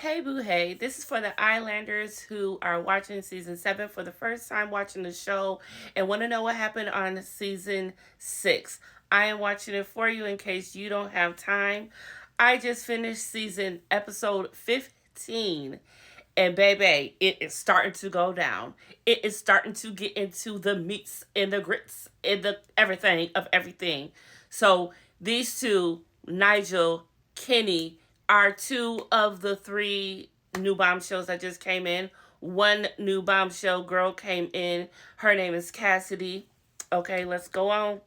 Hey boo hey, this is for the Islanders who are watching season 7 for the first time watching the show and want to know what happened on season 6. I am watching it for you in case you don't have time. I just finished season episode 15 and baby, it is starting to go down. It is starting to get into the meats and the grits and the everything of everything. So these two, Nigel, Kenny, are two of the three new bombshells that just came in. One new bombshell girl came in. Her name is Cassidy. Okay, let's go on.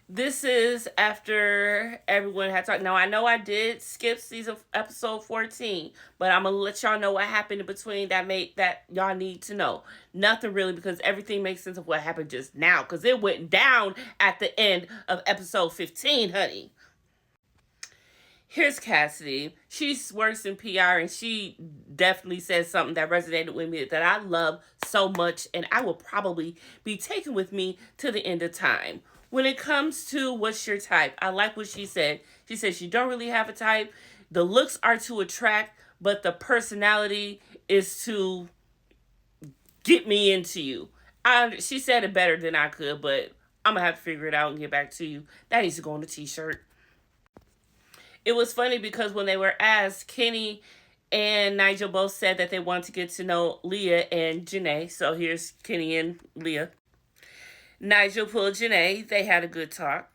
This is after everyone had talked. Now I know I did skip season episode 14, but I'm gonna let y'all know what happened in between that y'all need to know. Nothing really, because everything makes sense of what happened just now, because it went down at the end of episode 15, honey. Here's Cassidy. She works in PR and she definitely says something that resonated with me that I love so much and I will probably be taking with me to the end of time. When it comes to what's your type, I like what she said. She said she don't really have a type. The looks are to attract, but the personality is to get me into you. She said it better than I could, but I'm going to have to figure it out and get back to you. That needs to go on the t-shirt. It was funny because when they were asked, Kenny and Nigel both said that they wanted to get to know Leah and Janae. So here's Kenny and Leah. Nigel pulled Janae. They had a good talk.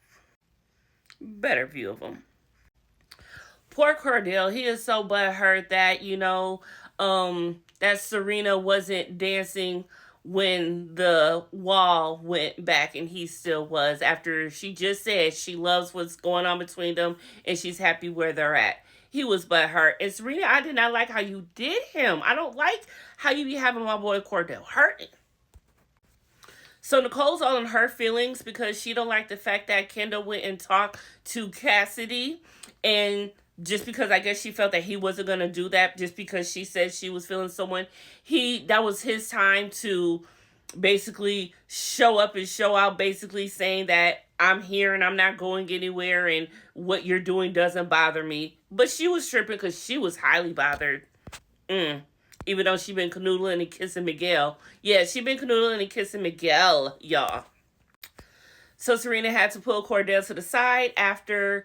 Better view of them. Poor Cordell. He is so butthurt that, that Serena wasn't dancing when the wall went back, and he still was, after she just said she loves what's going on between them and she's happy where they're at. He was butthurt. And Serena, I did not like how you did him. I don't like how you be having my boy Cordell hurting. So Nicole's all in her feelings because she don't like the fact that Kendall went and talked to Cassidy, and just because I guess she felt that he wasn't going to do that, just because she said she was feeling someone, that was his time to basically show up and show out, basically saying that I'm here and I'm not going anywhere and what you're doing doesn't bother me. But she was tripping because she was highly bothered. Even though she been canoodling and kissing Miguel. Yeah, she been canoodling and kissing Miguel, y'all. So Serena had to pull Cordell to the side after,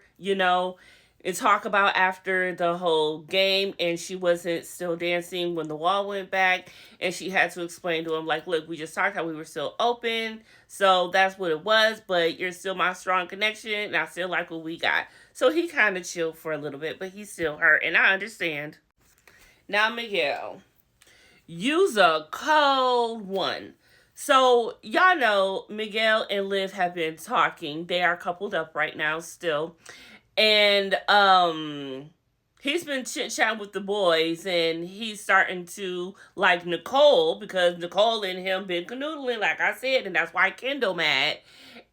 and talk about after the whole game, and she wasn't still dancing when the wall went back, and she had to explain to him, like, look, we just talked how we were still open, so that's what it was, but you're still my strong connection, and I still like what we got. So he kind of chilled for a little bit, but he's still hurt, and I understand. Now, Miguel, you's a cold one. So, y'all know Miguel and Liv have been talking. They are coupled up right now still. And he's been chit-chatting with the boys, and he's starting to like Nicole because Nicole and him been canoodling, like I said, and that's why Kendall mad.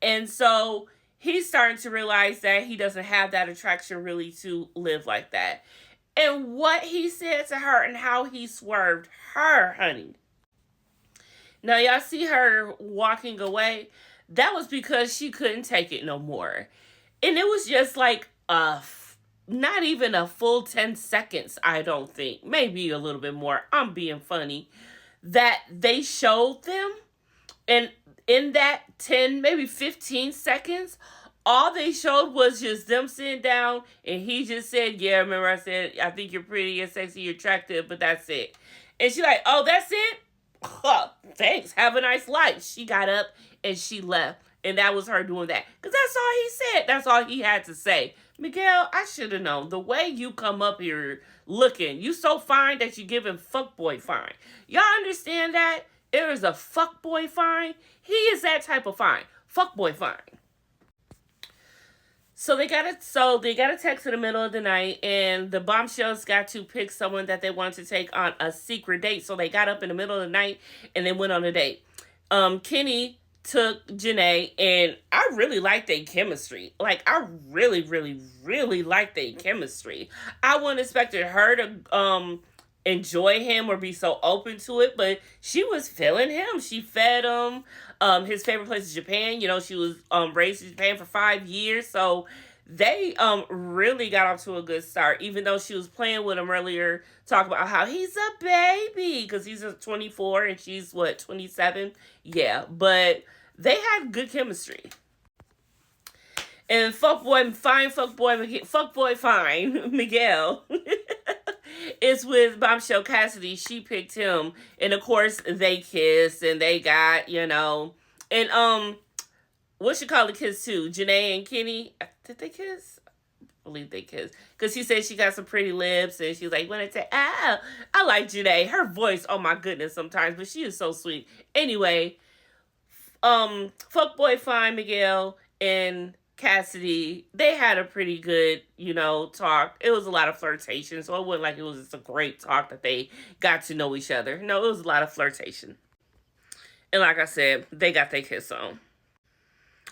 And so he's starting to realize that he doesn't have that attraction really to Liv like that. And what he said to her and how he swerved her, honey. Now, y'all see her walking away? That was because she couldn't take it no more. And it was just like not even a full 10 seconds, I don't think. Maybe a little bit more. I'm being funny. That they showed them. And in that 10, maybe 15 seconds, all they showed was just them sitting down, and he just said, yeah, remember I said, I think you're pretty and sexy, you're attractive, but that's it. And she's like, oh, that's it? Huh, thanks, have a nice life. She got up and she left, and that was her doing that. Because that's all he said. That's all he had to say. Miguel, I should have known. The way you come up here looking, you so fine that you giving fuckboy fine. Y'all understand that? There is a fuckboy fine. He is that type of fine. Fuckboy fine. So they got a text in the middle of the night, and the bombshells got to pick someone that they wanted to take on a secret date. So they got up in the middle of the night and they went on a date. Kenny took Janae, and I really like their chemistry. Like, I really, really, really like their chemistry. I wouldn't expected her to enjoy him or be so open to it, but she was feeling him. She fed him. His favorite place is Japan. She was raised in Japan for 5 years, so they really got off to a good start, even though she was playing with him earlier, talking about how he's a baby because he's 24 and she's what, 27. Yeah, but they had good chemistry. And fuckboy fine Miguel is with Bombshell Cassidy. She picked him, and of course they kissed and they got, and what you call the kiss too? Janae and Kenny, did they kiss? I believe they kissed because she said she got some pretty lips, and she's like, "When I say, I like Janae. Her voice, oh my goodness, sometimes, but she is so sweet." Anyway, fuckboy fine Miguel and Cassidy, they had a pretty good, talk. It was a lot of flirtation, so it wasn't like it was just a great talk that they got to know each other. No, it was a lot of flirtation. And like I said, they got their kiss on.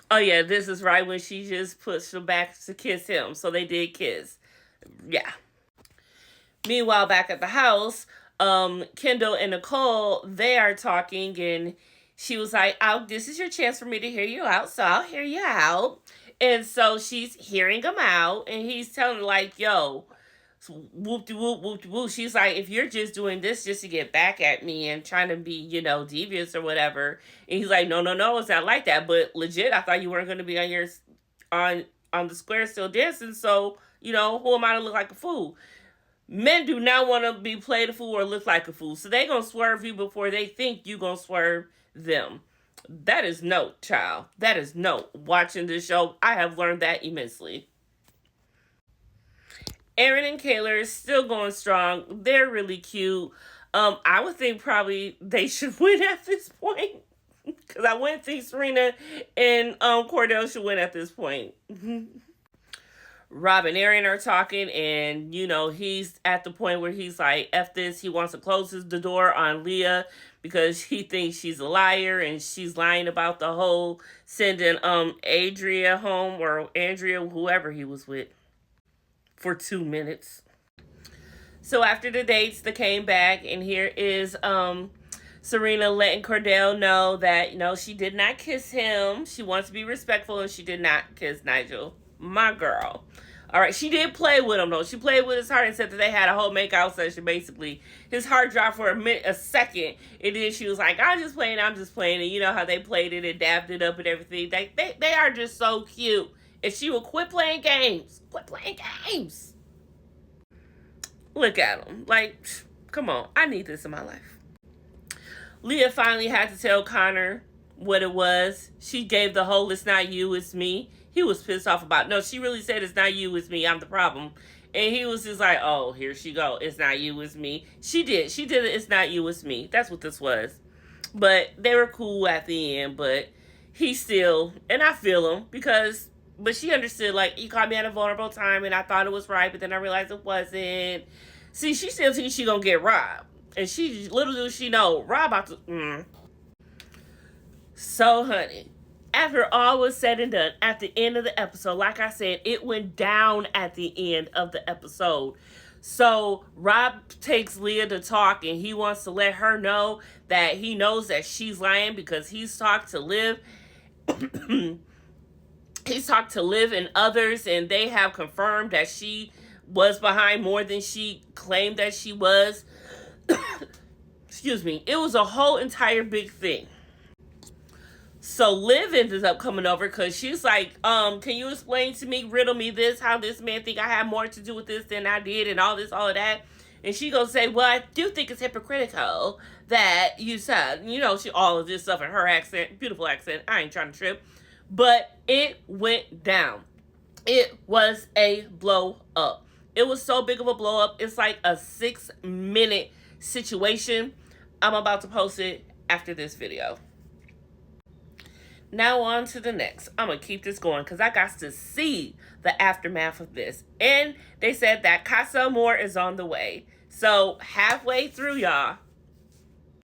Oh yeah, this is right when she just pushed him back to kiss him. So they did kiss. Yeah. Meanwhile, back at the house, Kendall and Nicole, they are talking, and she was like, this is your chance for me to hear you out, so I'll hear you out. And so she's hearing him out, and he's telling her, like, yo, whoop-de-whoop, whoop-de-whoop. She's like, if you're just doing this just to get back at me and trying to be, devious or whatever. And he's like, no, it's not like that. But legit, I thought you weren't going to be on the square still dancing. So, who am I to look like a fool? Men do not want to be played a fool or look like a fool. So they going to swerve you before they think you going to swerve them. That is no, child. That is no. Watching this show, I have learned that immensely. Aaron and Kayla are still going strong. They're really cute. I would think probably they should win at this point. Because I wouldn't think Serena and Cordell should win at this point. Rob and Aaron are talking, and, he's at the point where he's like, F this. He wants to close the door on Leah because he thinks she's a liar, and she's lying about the whole sending Adria home, or Andrea, whoever he was with, for 2 minutes. So after the dates, they came back, and here is Serena letting Cordell know that, she did not kiss him. She wants to be respectful, and she did not kiss Nigel. My girl. All right, she did play with him, though. She played with his heart and said that they had a whole makeout session, basically. His heart dropped for a second, and then she was like, I'm just playing. And you know how they played it and dabbed it up and everything. They are just so cute. If she would quit playing games. Look at them. Like, come on. I need this in my life. Leah finally had to tell Connor what it was. She gave the whole, it's not you, it's me. He was pissed off about, no, she really said, it's not you, it's me, I'm the problem. And he was just like, oh, here she go. It's not you, it's me. She did it. It's not you, it's me. That's what this was. But they were cool at the end, but he still, and I feel him, but she understood, like, you caught me at a vulnerable time, and I thought it was right, but then I realized it wasn't. See, she still thinks she gonna get robbed. And little does she know, Rob about to, So, honey, after all was said and done, at the end of the episode, like I said, it went down at the end of the episode. So Rob takes Leah to talk, and he wants to let her know that he knows that she's lying because he's talked to Liv. He's talked to Liv and others, and they have confirmed that she was behind more than she claimed that she was. Excuse me. It was a whole entire big thing. So Liv ended up coming over because she's like, can you explain to me, riddle me this, how this man think I had more to do with this than I did, and all of that. And she gonna say, well, I do think it's hypocritical that you said, she all of this stuff in her accent, beautiful accent. I ain't trying to trip. But it went down. It was a blow up. It was so big of a blow up. It's like a 6-minute situation. I'm about to post it after this video. Now on to the next. I'm going to keep this going because I got to see the aftermath of this. And they said that Casa Amor is on the way. So halfway through, y'all,